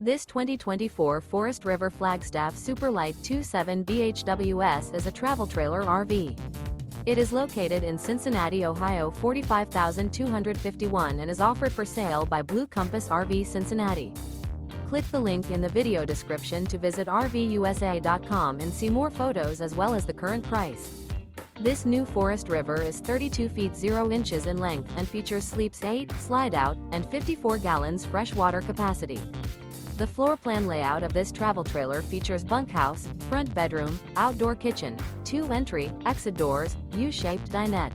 This 2024 Forest River Flagstaff Super Lite 27 BHWS is a travel trailer RV. It is located in Cincinnati, Ohio 45251 and is offered for sale by Blue Compass RV Cincinnati. Click the link in the video description to visit RVUSA.com and see more photos as well as the current price. This new Forest River is 32 feet 0 inches in length and features sleeps 8, Slideout, and 54 gallons fresh water capacity. The floor plan layout of this travel trailer features bunkhouse, front bedroom, outdoor kitchen, 2 entry, exit doors, U-shaped dinette.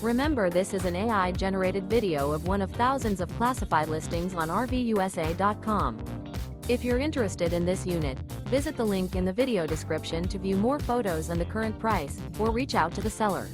Remember, this is an AI-generated video of one of thousands of classified listings on RVUSA.com. If you're interested in this unit, visit the link in the video description to view more photos and the current price, or reach out to the seller.